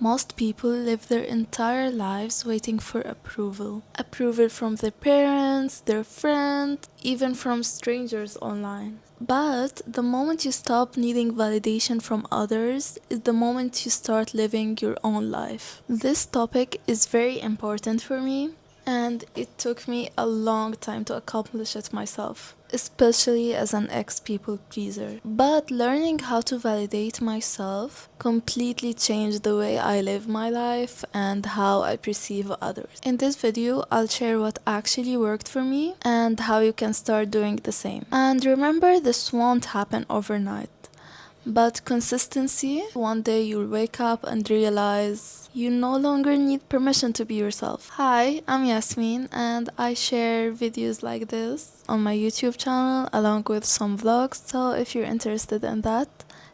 Most people live their entire lives waiting for approval. Approval from their parents, their friends, even from strangers online. But the moment you stop needing validation from others is the moment you start living your own life. This topic is very important for me, and it took me a long time to accomplish it myself, especially as an ex-people pleaser. But learning how to validate myself completely changed the way I live my life and how I perceive others. In this video, I'll share what actually worked for me and how you can start doing the same. And remember, this won't happen overnight. But consistency, one day you'll wake up and realize you no longer need permission to be yourself. Hi, I'm Yasmin and I share videos like this on my YouTube channel along with some vlogs, so if you're interested in that,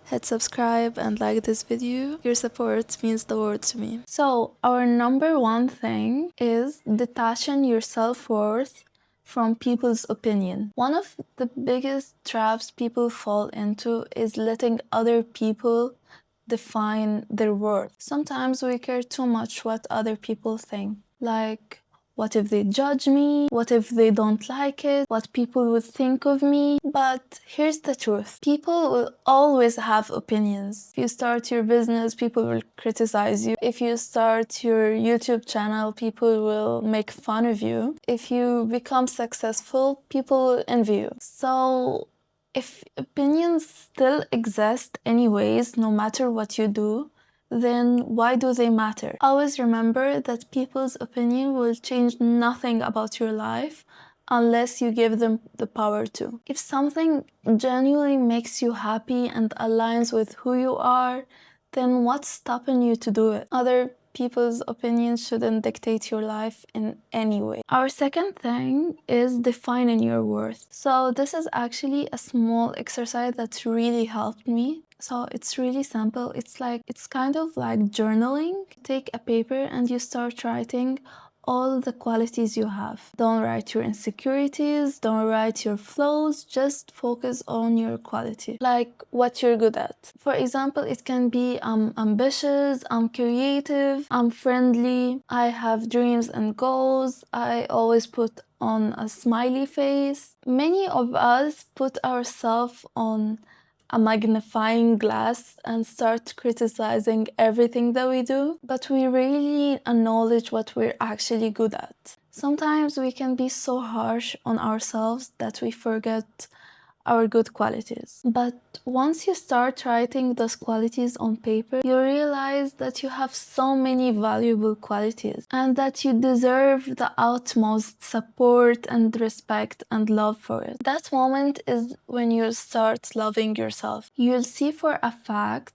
hit subscribe and like this video. Your support means the world to me. So, our number one thing is detaching your self-worth from people's opinion. One of the biggest traps people fall into is letting other people define their worth. Sometimes we care too much what other people think. Like, what if they judge me? What if they don't like it? What people would think of me? But here's the truth. People will always have opinions. If you start your business, people will criticize you. If you start your YouTube channel, people will make fun of you. If you become successful, people will envy you. So if opinions still exist anyways, no matter what you do, then why do they matter? Always remember that people's opinion will change nothing about your life unless you give them the power to. If something genuinely makes you happy and aligns with who you are, then what's stopping you to do it? Other people's opinions shouldn't dictate your life in any way. Our second thing is defining your worth. So this is actually a small exercise that really helped me. So it's really simple. It's kind of like journaling. Take a paper and you start writing all the qualities you have. Don't write your insecurities, don't write your flaws, just focus on your quality, like what you're good at. For example, it can be I'm ambitious, I'm creative, I'm friendly, I have dreams and goals, I always put on a smiley face. Many of us put ourselves on a magnifying glass and start criticizing everything that we do, but we really acknowledge what we're actually good at. Sometimes we can be so harsh on ourselves that we forget our good qualities. But once you start writing those qualities on paper, you realize that you have so many valuable qualities and that you deserve the utmost support and respect and love for it. That moment is when you start loving yourself. You'll see for a fact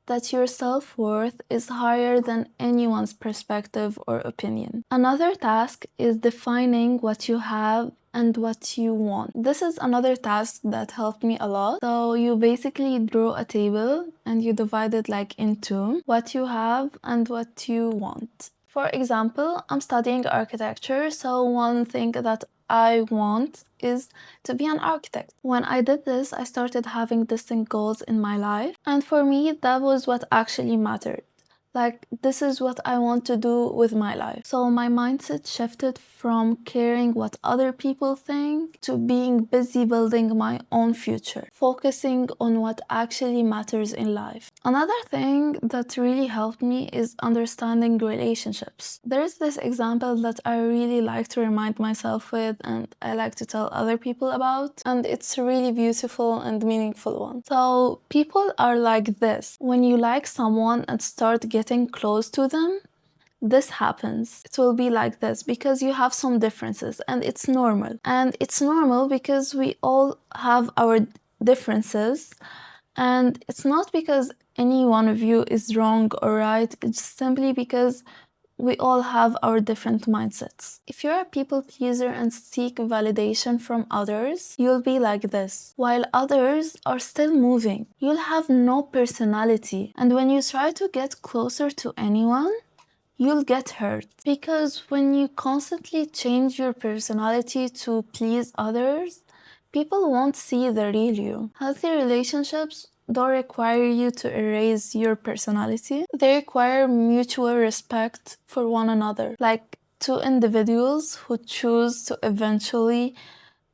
that your self-worth is higher than anyone's perspective or opinion. Another task is defining what you have and what you want. This is another task that helped me a lot. So you basically draw a table and you divide it like into what you have and what you want. For example, I'm studying architecture, so one thing that I want is to be an architect. When I did this, I started having distinct goals in my life, and for me, that was what actually mattered. Like, this is what I want to do with my life. So my mindset shifted from caring what other people think to being busy building my own future, focusing on what actually matters in life. Another thing that really helped me is understanding relationships. There's this example that I really like to remind myself with and I like to tell other people about, and it's a really beautiful and meaningful one. So people are like this. When you like someone and start getting close to them, this happens. It will be like this because you have some differences and it's normal. And it's normal because we all have our differences, and it's not because any one of you is wrong or right, it's simply because we all have our different mindsets. If you're a people pleaser and seek validation from others, you'll be like this. While others are still moving, you'll have no personality. And when you try to get closer to anyone, you'll get hurt. Because when you constantly change your personality to please others, people won't see the real you. Healthy relationships don't require you to erase your personality. They require mutual respect for one another, like two individuals who choose to eventually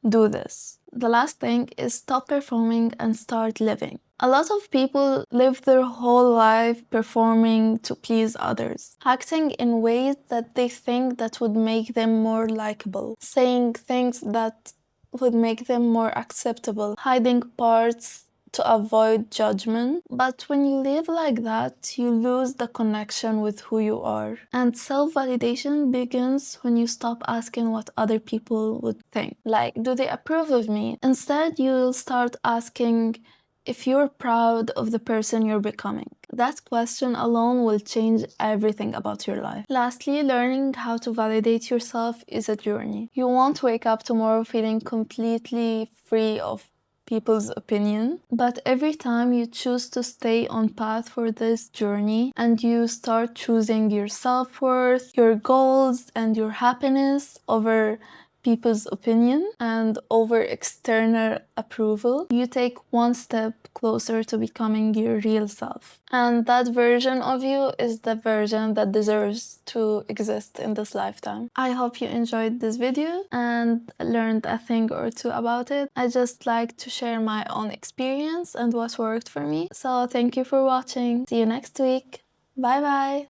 do this. The last thing is stop performing and start living. A lot of people live their whole life performing to please others, acting in ways that they think that would make them more likable, saying things that would make them more acceptable, hiding parts to avoid judgment. But when you live like that, you lose the connection with who you are. And self-validation begins when you stop asking what other people would think. Like, do they approve of me? Instead, you'll start asking if you're proud of the person you're becoming. That question alone will change everything about your life. Lastly, learning how to validate yourself is a journey. You won't wake up tomorrow feeling completely free of people's opinion, but every time you choose to stay on path for this journey and you start choosing your self-worth, your goals, and your happiness over people's opinion and over external approval, you take one step closer to becoming your real self. And that version of you is the version that deserves to exist in this lifetime. I hope you enjoyed this video and learned a thing or two about it. I just like to share my own experience and what worked for me. So thank you for watching. See you next week. Bye bye.